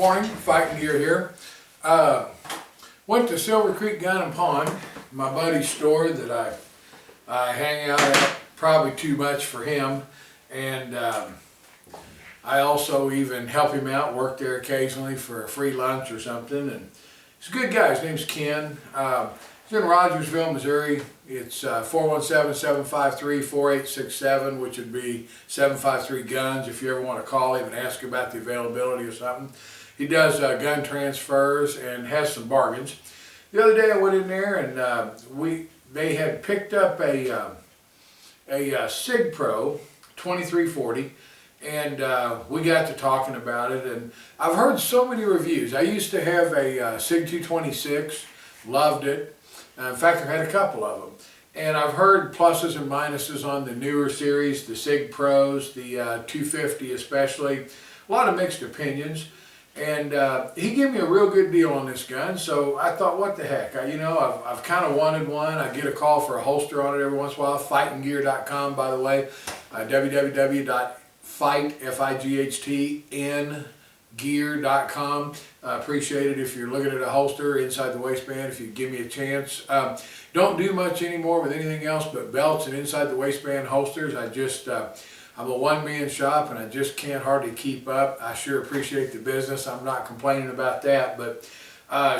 Morning, FightNGear here. Went to Silver Creek Gun and Pawn, my buddy's store that I hang out at probably too much for him, and I also even help him out, work there occasionally for a free lunch or something. And he's a good guy. His name's Ken. He's in Rogersville, Missouri. It's 417-753-4867, which would be 753 Guns if you ever want to call him and ask about the availability or something. He does gun transfers and has some bargains. The other day I went in there and they had picked up a Sig Pro 2340, and we got to talking about it, and I've heard so many reviews. I used to have a Sig 226, loved it. In fact, I've had a couple of them. And I've heard pluses and minuses on the newer series, the Sig Pros, the 250 especially. A lot of mixed opinions. And he gave me a real good deal on this gun, so I thought, what the heck? I've kind of wanted one. I get a call for a holster on it every once in a while. FightNGear.com, by the way. www.FightNGear.com. Appreciate it if you're looking at a holster inside the waistband, if you give me a chance. Don't do much anymore with anything else but belts and inside the waistband holsters. I'm a one-man shop and I just can't hardly keep up. I sure appreciate the business. I'm not complaining about that, but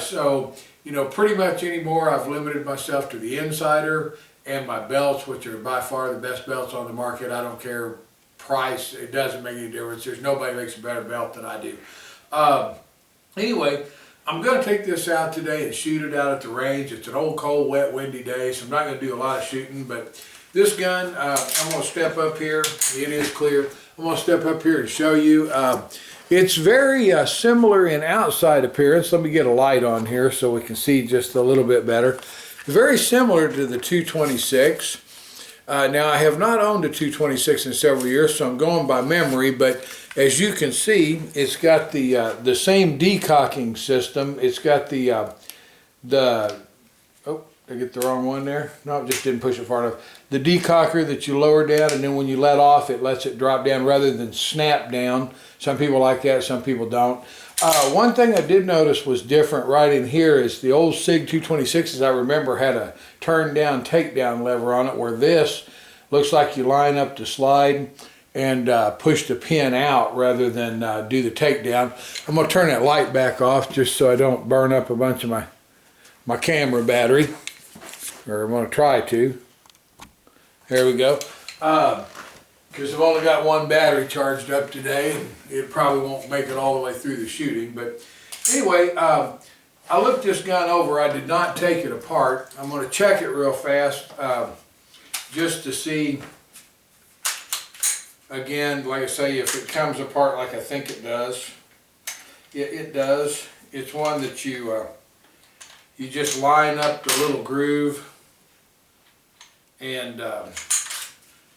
so, you know, pretty much anymore I've limited myself to the Insider and my belts, which are by far the best belts on the market. I don't care price, it doesn't make any difference. There's nobody makes a better belt than I do. Anyway, I'm going to take this out today and shoot it out at the range. It's an old, cold, wet, windy day, so I'm not going to do a lot of shooting, but this gun, I'm going to step up here. It is clear. I'm going to step up here and show you. It's very similar in outside appearance. Let me get a light on here so we can see just a little bit better. Very similar to the 226. Now, I have not owned a 226 in several years, so I'm going by memory, but as you can see, it's got the same decocking system. It's got oh, did I get the wrong one there? No, it just didn't push it far enough. The decocker that you lower down, and then when you let off, it lets it drop down rather than snap down. Some people like that, some people don't. One thing I did notice was different right in here is the old Sig 226s I remember had a turn down takedown lever on it, where this looks like you line up the slide and push the pin out rather than do the takedown. I'm going to turn that light back off just so I don't burn up a bunch of my camera battery, or I'm going to try to. There we go. Because I've only got one battery charged up today, and it probably won't make it all the way through the shooting. But anyway, I looked this gun over. I did not take it apart. I'm going to check it real fast just to see, again, like I say, if it comes apart like I think it does. It does. It's one that you just line up the little groove and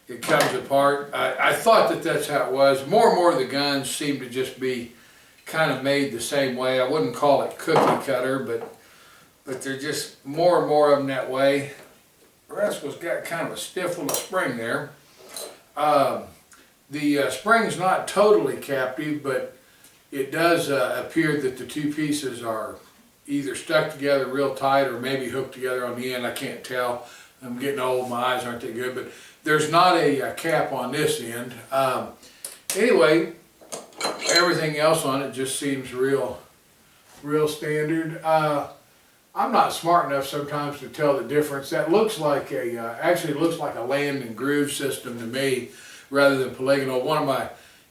it comes apart. I thought that that's how it was. More and more of the guns seem to just be kind of made the same way. I wouldn't call it cookie cutter, but they're just more and more of them that way. The Rascal's got kind of a stiff little spring there. The spring's not totally captive, but it does appear that the two pieces are either stuck together real tight or maybe hooked together on the end. I can't tell. I'm getting old, my eyes aren't that good, but there's not a cap on this end. Anyway, everything else on it just seems real standard. I'm not smart enough sometimes to tell the difference. That looks like actually looks like a land and groove system to me rather than polygonal.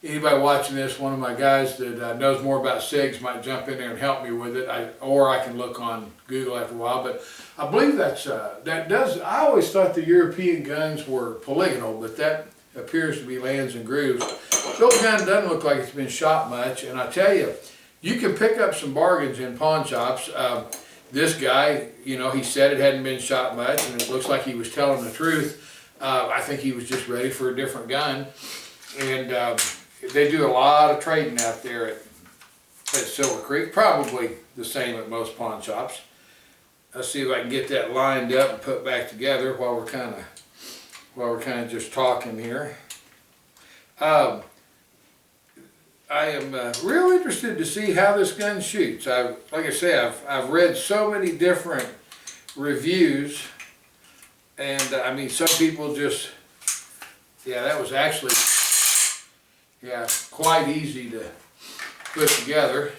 Anybody watching this, one of my guys that knows more about SIGs might jump in there and help me with it, or I can look on Google after a while. But I believe I always thought the European guns were polygonal, but that appears to be lands and grooves. The old gun doesn't look like it's been shot much, and I tell you, you can pick up some bargains in pawn shops. This guy, you know, he said it hadn't been shot much, and it looks like he was telling the truth. I think he was just ready for a different gun, and they do a lot of trading out there at Silver Creek, probably the same at most pawn shops. Let's see if I can get that lined up and put back together while we're kind of just talking here. I am real interested to see how this gun shoots. Like I say, I've read so many different reviews, and I mean, some people just, yeah, that was actually, yeah, quite easy to put together.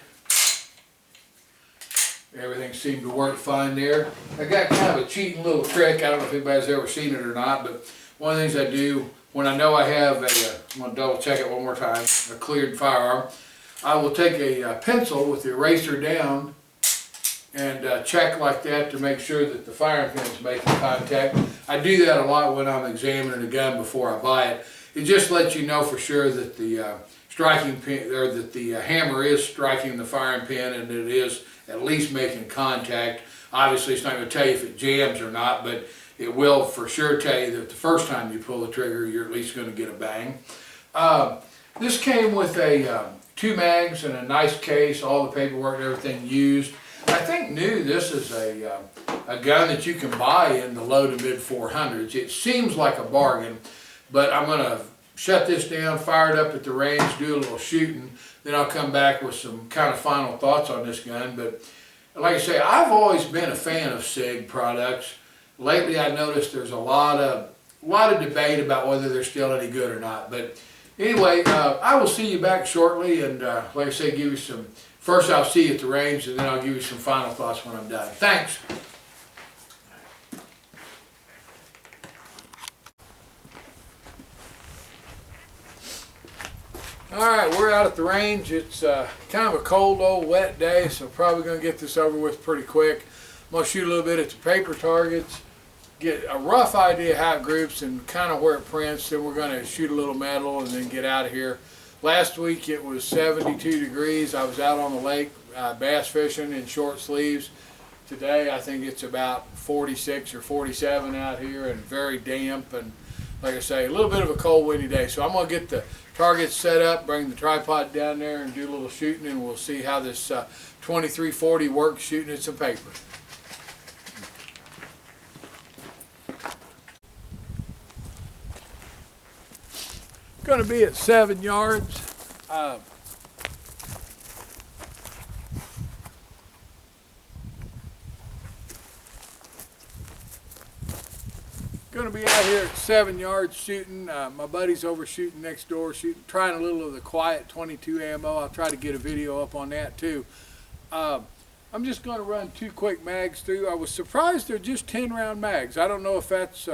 Everything seemed to work fine there. I got kind of a cheating little trick. I don't know if anybody's ever seen it or not, but one of the things I do when I know I have a, I'm going to double check it one more time, a cleared firearm, I will take a pencil with the eraser down and check like that to make sure that the firing pin is making contact. I do that a lot when I'm examining a gun before I buy it. It just lets you know for sure that the striking pin, or that the hammer is striking the firing pin and it is at least making contact. Obviously it's not going to tell you if it jams or not, but it will for sure tell you that the first time you pull the trigger you're at least going to get a bang. This came with a 2 mags and a nice case, all the paperwork and everything used. I think new, this is a gun that you can buy in the low to mid 400s. It seems like a bargain, but I'm going to shut this down, fire it up at the range, do a little shooting, then I'll come back with some kind of final thoughts on this gun. But like I say, I've always been a fan of Sig products. Lately I noticed there's a lot of debate about whether they're still any good or not. But anyway, I will see you back shortly, and like I say, give you some, first I'll see you at the range, and then I'll give you some final thoughts when I'm done. Thanks. Alright, we're out at the range. It's kind of a cold, old, wet day, so probably going to get this over with pretty quick. I'm going to shoot a little bit at the paper targets, get a rough idea how it groups and kind of where it prints, then we're going to shoot a little metal and then get out of here. Last week it was 72 degrees. I was out on the lake bass fishing in short sleeves. Today I think it's about 46 or 47 out here and very damp, and like I say, a little bit of a cold, windy day. So I'm going to get the targets set up, bring the tripod down there and do a little shooting, and we'll see how this 2340 works shooting at some paper. Going to be at 7 yards. Going to be out here at 7 yards shooting. My buddy's over shooting next door, trying a little of the quiet 22 ammo. I'll try to get a video up on that too. I'm just going to run 2 quick mags through. I was surprised they're just 10-round mags. I don't know if that's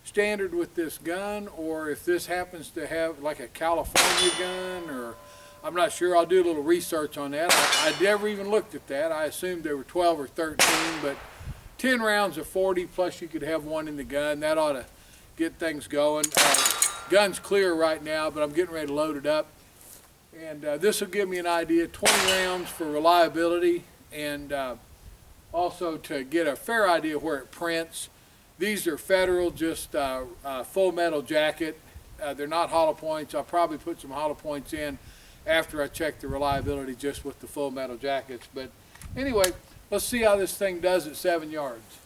standard with this gun, or if this happens to have like a California gun, or I'm not sure. I'll do a little research on that. I never even looked at that. I assumed they were 12 or 13, but 10 rounds of 40, plus you could have one in the gun. That ought to get things going. Gun's clear right now, but I'm getting ready to load it up. And this will give me an idea, 20 rounds for reliability, and also to get a fair idea of where it prints. These are Federal, just full metal jacket. They're not hollow points. I'll probably put some hollow points in after I check the reliability just with the full metal jackets. But anyway, let's see how this thing does at 7 yards.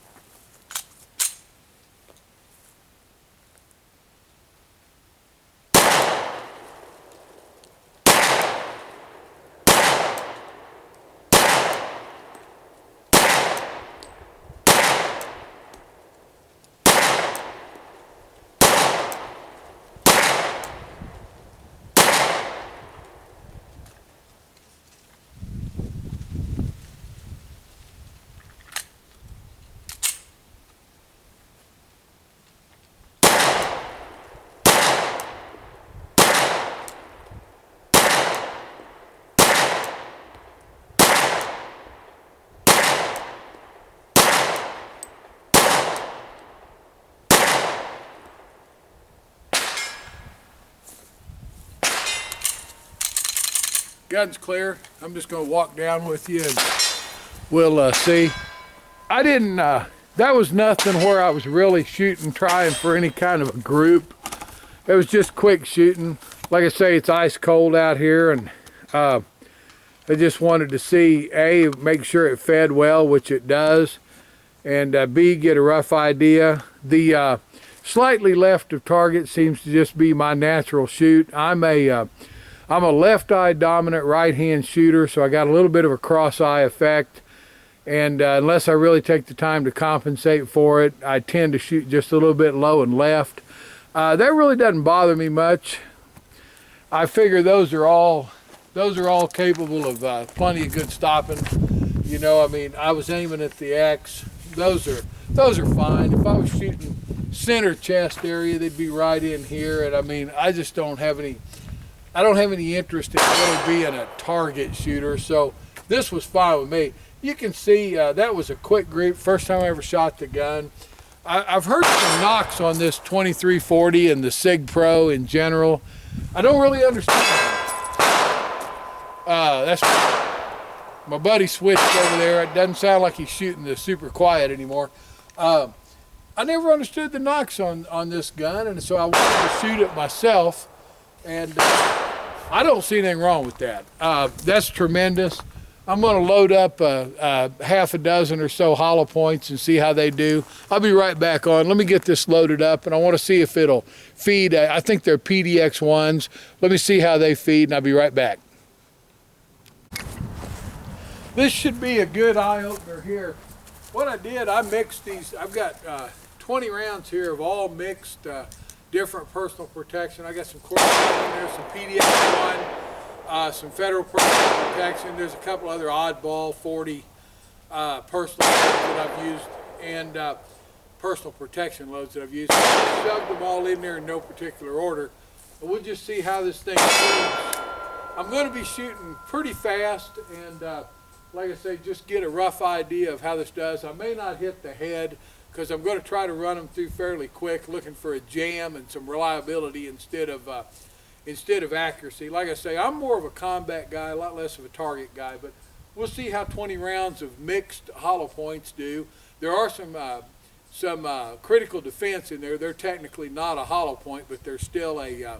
Gun's clear. I'm just going to walk down with you and we'll see. I didn't, that was nothing where I was really shooting, trying for any kind of a group. It was just quick shooting. Like I say, it's ice cold out here, and I just wanted to see, A, make sure it fed well, which it does, and B, get a rough idea. The slightly left of target seems to just be my natural shoot. I'm a I'm a left eye dominant right hand shooter, so I got a little bit of a cross eye effect. And unless I really take the time to compensate for it, I tend to shoot just a little bit low and left. That really doesn't bother me much. I figure those are all capable of plenty of good stopping. You know, I mean, I was aiming at the X. Those are fine. If I was shooting center chest area, they'd be right in here. And I mean, I just don't have any interest in really being a target shooter. So this was fine with me. You can see that was a quick group. First time I ever shot the gun. I've heard some knocks on this 2340 and the Sig Pro in general. I don't really understand. That's my buddy switched over there. It doesn't sound like he's shooting the super quiet anymore. I never understood the knocks on this gun, and so I wanted to shoot it myself, and I don't see anything wrong with that. That's tremendous. I'm going to load up half a dozen or so hollow points and see how they do. I'll be right back on. Let me get this loaded up, and I want to see if it'll feed. I think they're PDX ones. Let me see how they feed, and I'll be right back. This should be a good eye-opener here. What I did, I mixed these. I've got 20 rounds here of all mixed different personal protection. I got some Corsair in there, some PDX one, some Federal personal protection. There's a couple other oddball 40 personal loads that I've used, and personal protection loads that I've used. I shoved them all in there in no particular order. And we'll just see how this thing moves. I'm going to be shooting pretty fast, and like I say, just get a rough idea of how this does. I may not hit the head because I'm going to try to run them through fairly quick, looking for a jam and some reliability instead of accuracy. Like I say, I'm more of a combat guy, a lot less of a target guy, but we'll see how 20 rounds of mixed hollow points do. There are some critical defense in there. They're technically not a hollow point, but they're still a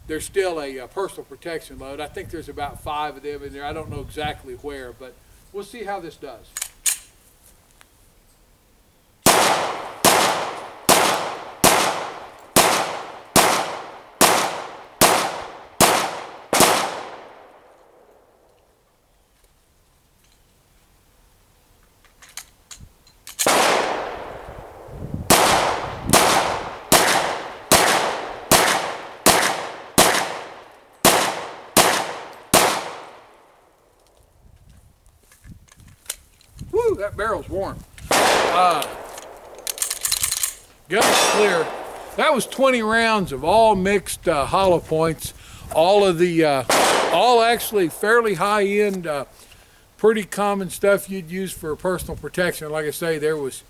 personal protection load. I think there's about 5 of them in there. I don't know exactly where, but we'll see how this does. Woo, that barrel's warm. Gun's clear. That was 20 rounds of all mixed hollow points. All actually fairly high-end, pretty common stuff you'd use for personal protection. Like I say, there was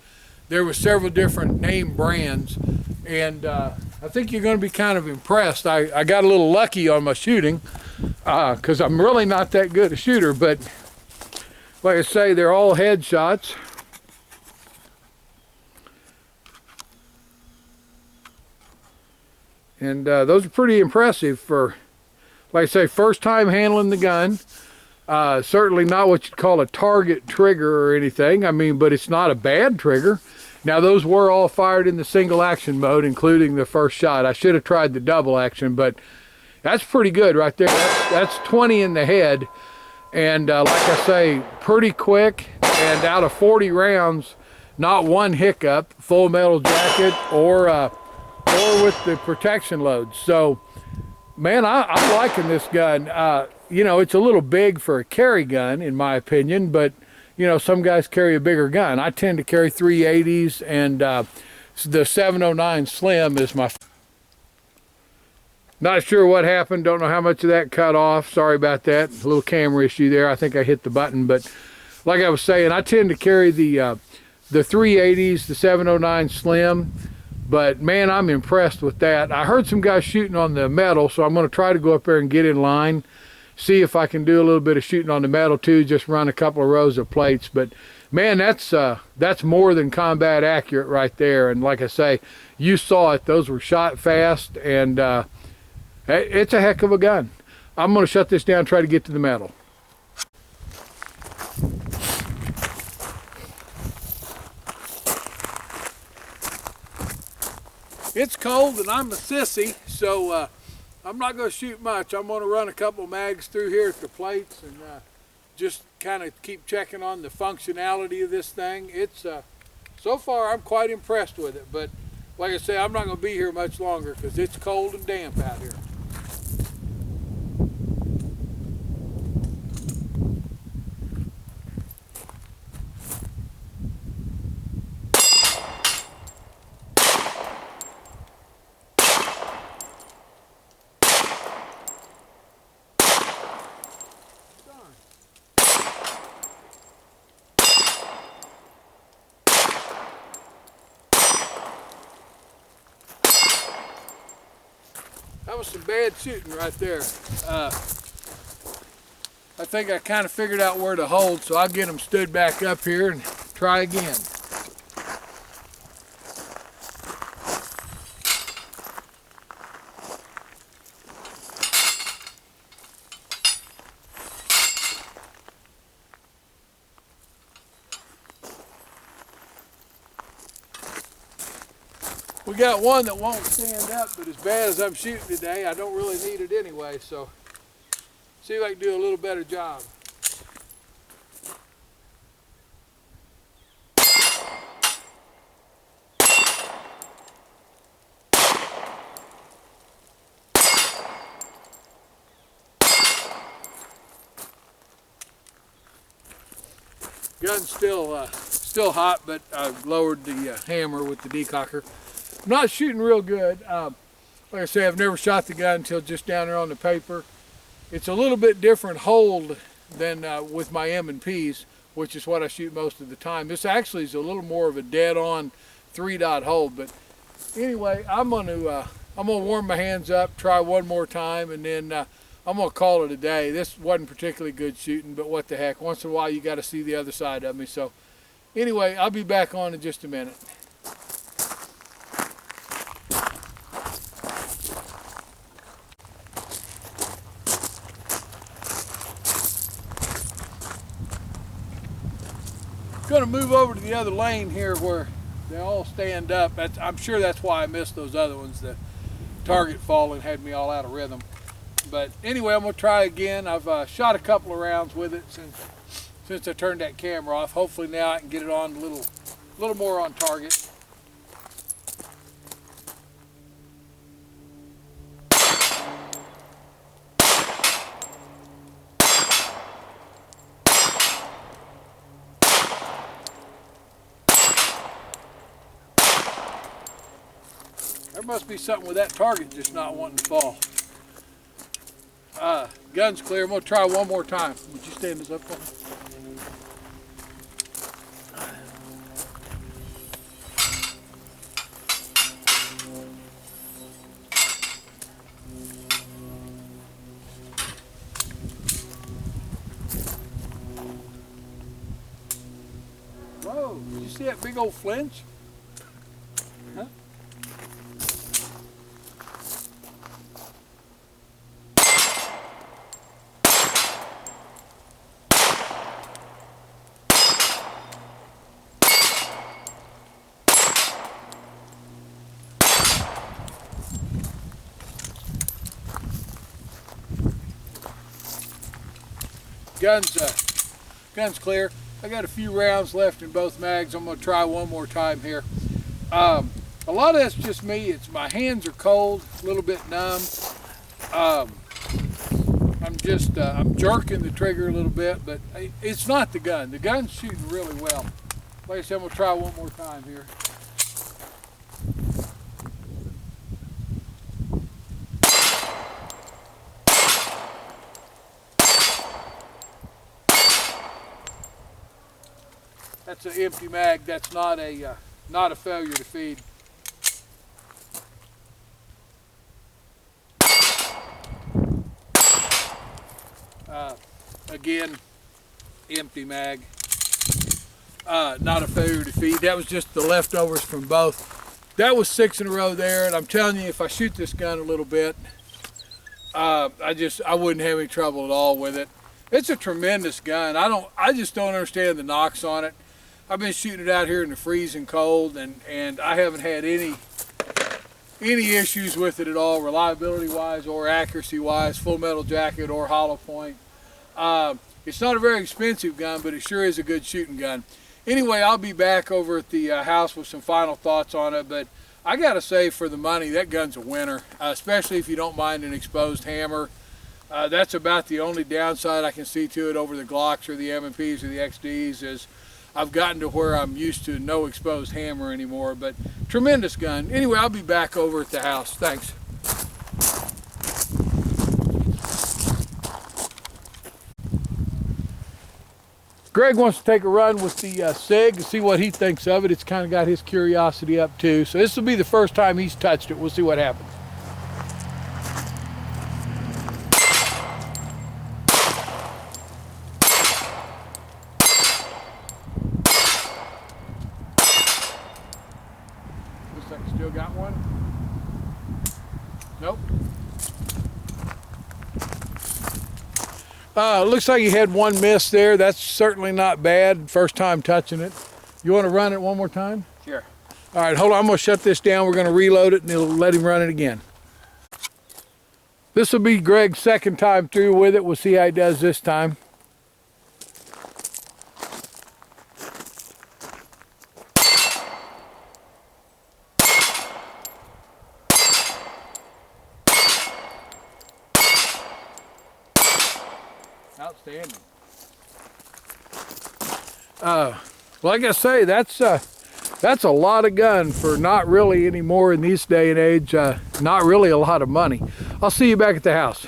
several different name brands, and I think you're going to be kind of impressed. I got a little lucky on my shooting because I'm really not that good a shooter, but like I say, they're all headshots. And those are pretty impressive for, like I say, first time handling the gun. Certainly not what you'd call a target trigger or anything. I mean, but it's not a bad trigger. Now, those were all fired in the single action mode, including the first shot. I should have tried the double action, but that's pretty good right there. That's 20 in the head. And like I say, pretty quick, and out of 40 rounds, not one hiccup, full metal jacket or with the protection loads. So, man, I'm liking this gun. You know, it's a little big for a carry gun, in my opinion, but, you know, some guys carry a bigger gun. I tend to carry 380s, and the 709 Slim is my... Not sure what happened. Don't know how much of that cut off. Sorry about that. A little camera issue there. I think I hit the button. But like I was saying, I tend to carry the 380s, the 709 Slim. But man, I'm impressed with that. I heard some guys shooting on the metal, so I'm going to try to go up there and get in line, see if I can do a little bit of shooting on the metal too. Just run a couple of rows of plates. But man, that's more than combat accurate right there. And like I say, you saw it. Those were shot fast, and it's a heck of a gun. I'm going to shut this down and try to get to the metal. It's cold and I'm a sissy, so I'm not going to shoot much. I'm going to run a couple mags through here at the plates and just kind of keep checking on the functionality of this thing. It's so far I'm quite impressed with it, but like I say, I'm not going to be here much longer because it's cold and damp out here. That was some bad shooting right there. I think I kind of figured out where to hold, so I'll get them stood back up here and try again. We got one that won't stand up, but as bad as I'm shooting today, I don't really need it anyway, so see if I can do a little better job. Gun's still hot, but I've lowered the hammer with the decocker. I'm not shooting real good. Like I say, I've never shot the gun until just down there on the paper. It's a little bit different hold than with my M&Ps, which is what I shoot most of the time. This actually is a little more of a dead-on 3-dot hold. But anyway, I'm gonna warm my hands up, try one more time, and then I'm gonna call it a day. This wasn't particularly good shooting, but what the heck? Once in a while, you got to see the other side of me. So anyway, I'll be back on in just a minute. Going to move over to the other lane here where they all stand up. I'm sure that's why I missed those other ones. The target falling had me all out of rhythm. But anyway, I'm going to try again. I've shot a couple of rounds with it since I turned that camera off. Hopefully now I can get it on a little more on target. There must be something with that target just not wanting to fall. Gun's clear. I'm going to try one more time. Would you stand this up for me? Whoa, did you see that big old flinch? Huh? Gun's clear. I got a few rounds left in both mags. I'm going to try one more time here. A lot of that's just me. It's my hands are cold, a little bit numb. I'm jerking the trigger a little bit, but it's not the gun. The gun's shooting really well. Like I said, I'm going to try one more time here. That's an empty mag. That's not a failure to feed. Again, empty mag. Not a failure to feed. That was just the leftovers from both. That was 6 in a row there, and I'm telling you, if I shoot this gun a little bit, I wouldn't have any trouble at all with it. It's a tremendous gun. I just don't understand the knocks on it. I've been shooting it out here in the freezing cold, and I haven't had any issues with it at all, reliability wise or accuracy wise, full metal jacket or hollow point. It's not a very expensive gun, but it sure is a good shooting gun. Anyway, I'll be back over at the house with some final thoughts on it, but I gotta say, for the money, that gun's a winner, especially if you don't mind an exposed hammer. That's about the only downside I can see to it over the Glocks or the M&Ps or the XDs, is I've gotten to where I'm used to no exposed hammer anymore, but tremendous gun. Anyway, I'll be back over at the house. Thanks. Greg wants to take a run with the Sig and see what he thinks of it. It's kind of got his curiosity up too. So this will be the first time he's touched it. We'll see what happens. Looks like you still got one. Nope. Looks like you had one miss there. That's certainly not bad. First time touching it. You want to run it one more time? Sure. All right, hold on. I'm going to shut this down. We're going to reload it and it'll let him run it again. This will be Greg's second time through with it. We'll see how he does this time. Outstanding. Like I say, that's a lot of gun for not really anymore in this day and age. Not really a lot of money. I'll see you back at the house.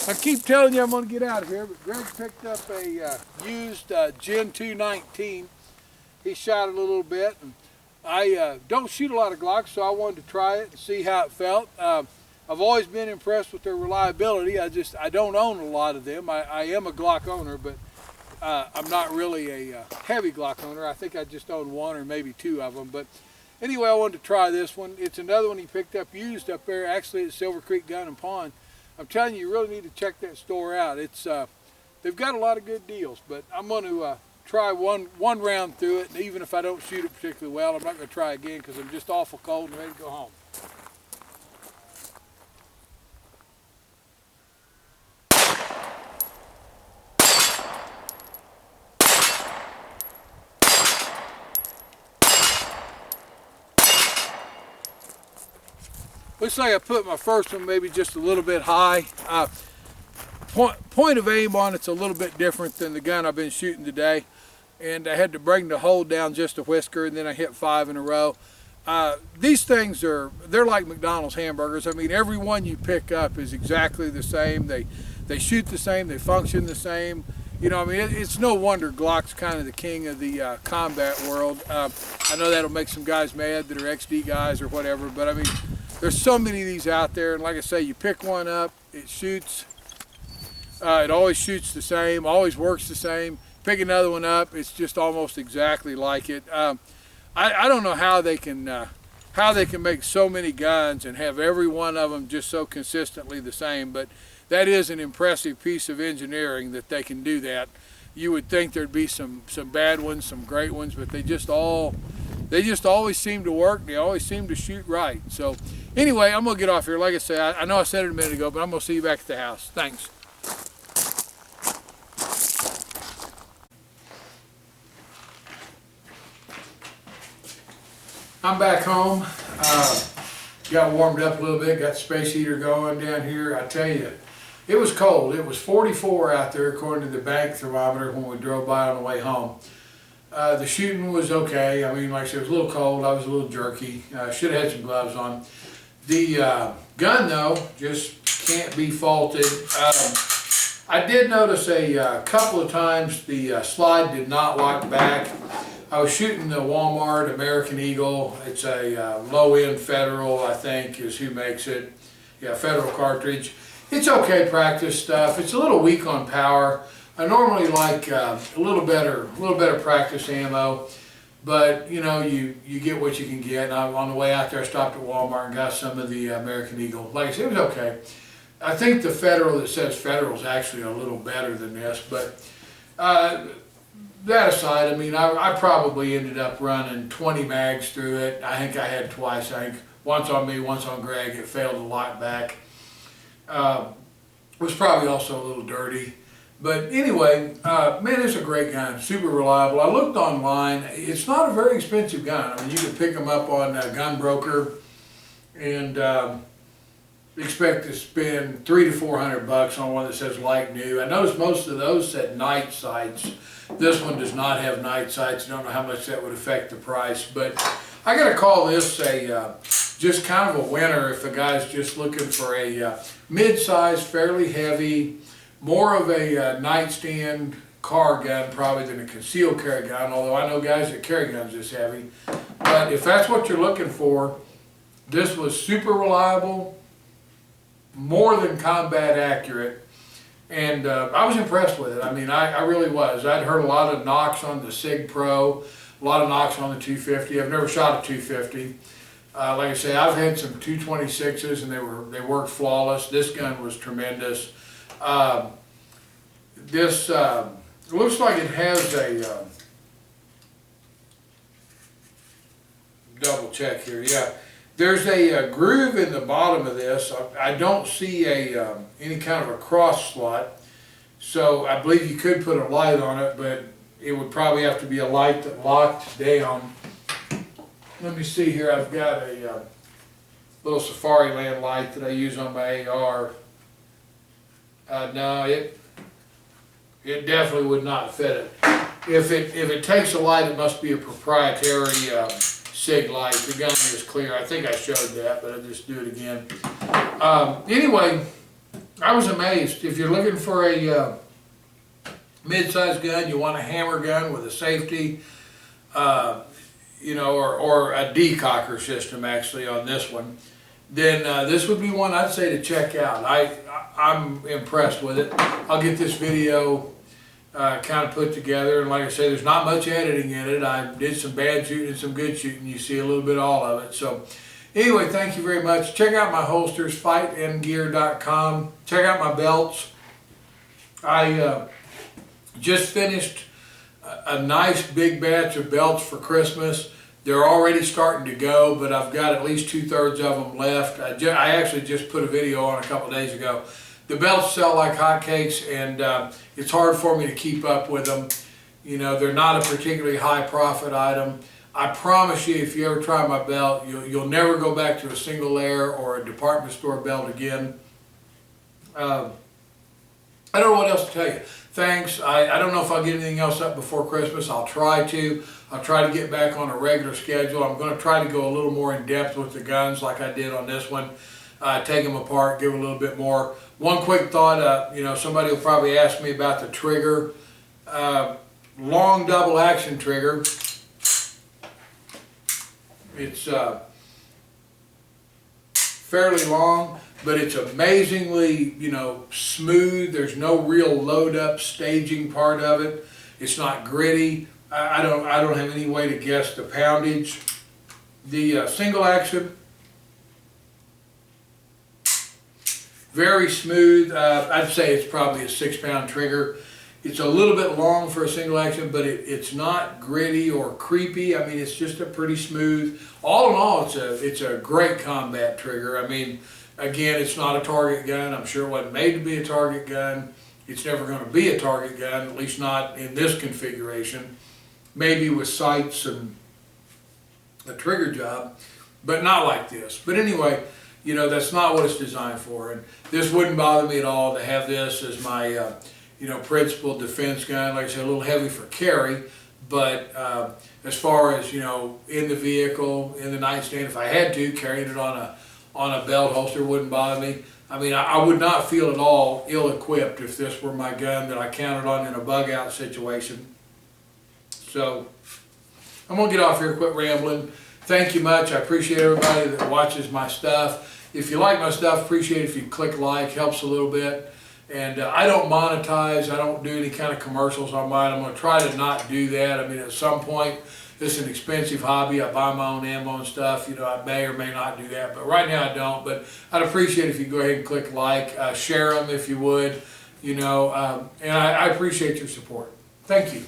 I keep telling you I'm going to get out of here, but Greg picked up a used Gen 219. He shot it a little bit, and I don't shoot a lot of Glocks, so I wanted to try it and see how it felt. I've always been impressed with their reliability. I don't own a lot of them. I am a Glock owner, but I'm not really a heavy Glock owner. I think I just own one or maybe two of them. But anyway, I wanted to try this one. It's another one he picked up used up there, actually at Silver Creek Gun and Pawn. I'm telling you, you really need to check that store out. It's they've got a lot of good deals, but I'm going to try one round through it, and even if I don't shoot it particularly well, I'm not going to try again because I'm just awful cold and ready to go home. Looks like I put my first one maybe just a little bit high. Point of aim on it's a little bit different than the gun I've been shooting today. And I had to bring the hold down just a whisker, and then I hit 5 in a row. These things they're like McDonald's hamburgers. I mean, every one you pick up is exactly the same. They shoot the same, they function the same. You know, I mean, it's no wonder Glock's kind of the king of the combat world. I know that'll make some guys mad that are XD guys or whatever, but I mean, there's so many of these out there, and like I say, you pick one up, it shoots, it always shoots the same, always works the same. Pick another one up, it's just almost exactly like it. I don't know how they can make so many guns and have every one of them just so consistently the same, but that is an impressive piece of engineering that they can do that. You would think there'd be some bad ones, some great ones, but they just always seem to work. They always seem to shoot right. So anyway, I'm gonna get off here. Like I say, I know I said it a minute ago, but I'm gonna see you back at the house. Thanks. I'm back home. Got warmed up a little bit, got the space heater going down here. I tell you, it was cold. It was 44 out there according to the bank thermometer when we drove by on the way home. The shooting was okay. I mean, like I said, it was a little cold. I was a little jerky. Should have had some gloves on. The gun, though, just can't be faulted. I did notice a couple of times the slide did not lock back. I was shooting the Walmart American Eagle. It's a low-end Federal, I think, is who makes it. Yeah, Federal cartridge. It's okay practice stuff. It's a little weak on power. I normally like a little better practice ammo, but you know, you get what you can get. And on the way out there, I stopped at Walmart and got some of the American Eagle. Like I said, it was okay. I think the Federal that says Federal is actually a little better than this, but that aside, I mean, I probably ended up running 20 mags through it. I think I had twice. I think once on me, once on Greg. It failed to lock back. It was probably also a little dirty. But anyway, man, it's a great gun, super reliable. I looked online. It's not a very expensive gun. I mean, you can pick them up on Gun Broker and expect to spend $300 to $400 on one that says like new. I noticed most of those said night sights. This one does not have night sights. Don't know how much that would affect the price, but I gotta call this a just kind of a winner if a guy's just looking for a mid-size, fairly heavy, more of a nightstand car gun probably than a concealed carry gun, although I know guys that carry guns this heavy. But if that's what you're looking for, this was super reliable, more than combat accurate, and I was impressed with it. I mean, I really was. I'd heard a lot of knocks on the Sig Pro, a lot of knocks on the 250. I've never shot a 250. Like I say, I've had some 226s and they worked flawless. This gun was tremendous. This looks like it has a double check here. Yeah, there's a groove in the bottom of this. I don't see any kind of a cross slot, so I believe you could put a light on it, but it would probably have to be a light that locked down. Let me see here. I've got a little Safari Land light that I use on my AR. No, it definitely would not fit it. If it takes a light, it must be a proprietary Sig light. The gun is clear. I think I showed that, but I'll just do it again. Anyway, I was amazed. If you're looking for a mid-sized gun, you want a hammer gun with a safety, you know, or a decocker system actually on this one, then this would be one I'd say to check out. I'm impressed with it. I'll get this video kind of put together, and like I say, there's not much editing in it. I did some bad shooting and some good shooting. You see a little bit of all of it. So anyway, thank you very much. Check out my holsters, FightNGear.com. Check out my belts. I just finished a nice big batch of belts for Christmas. They're already starting to go, but I've got at least 2/3 of them left. I actually just put a video on a couple days ago. The belts sell like hotcakes, and it's hard for me to keep up with them. You know, they're not a particularly high profit item. I promise you, if you ever try my belt, you'll never go back to a single layer or a department store belt again. I don't know what else to tell you. Thanks. I don't know if I'll get anything else up before Christmas. I'll try to. I'll try to get back on a regular schedule. I'm going to try to go a little more in depth with the guns like I did on this one. Take them apart, give a little bit more. One quick thought, you know, somebody will probably ask me about the trigger. Long double action trigger. It's fairly long, but it's amazingly, you know, smooth. There's no real load up staging part of it. It's not gritty. I don't have any way to guess the poundage. The single action, very smooth. I'd say it's probably a 6-pound trigger. It's a little bit long for a single action, but it's not gritty or creepy. I mean, it's just a pretty smooth. All in all, it's a great combat trigger. I mean, again, it's not a target gun. I'm sure it wasn't made to be a target gun. It's never going to be a target gun, at least not in this configuration. Maybe with sights and a trigger job, but not like this. But anyway, you know, that's not what it's designed for. And this wouldn't bother me at all to have this as my, you know, principal defense gun. Like I said, a little heavy for carry, but as far as, you know, in the vehicle, in the nightstand, if I had to, carrying it on a belt holster wouldn't bother me. I mean, I would not feel at all ill-equipped if this were my gun that I counted on in a bug-out situation. So, I'm going to get off here, quit rambling. Thank you much. I appreciate everybody that watches my stuff. If you like my stuff, appreciate it if you click like, helps a little bit. And I don't monetize. I don't do any kind of commercials on mine. I'm going to try to not do that. I mean, at some point, this is an expensive hobby. I buy my own ammo and stuff. You know, I may or may not do that. But right now I don't. But I'd appreciate if you go ahead and click like, share them if you would. You know, and I appreciate your support. Thank you.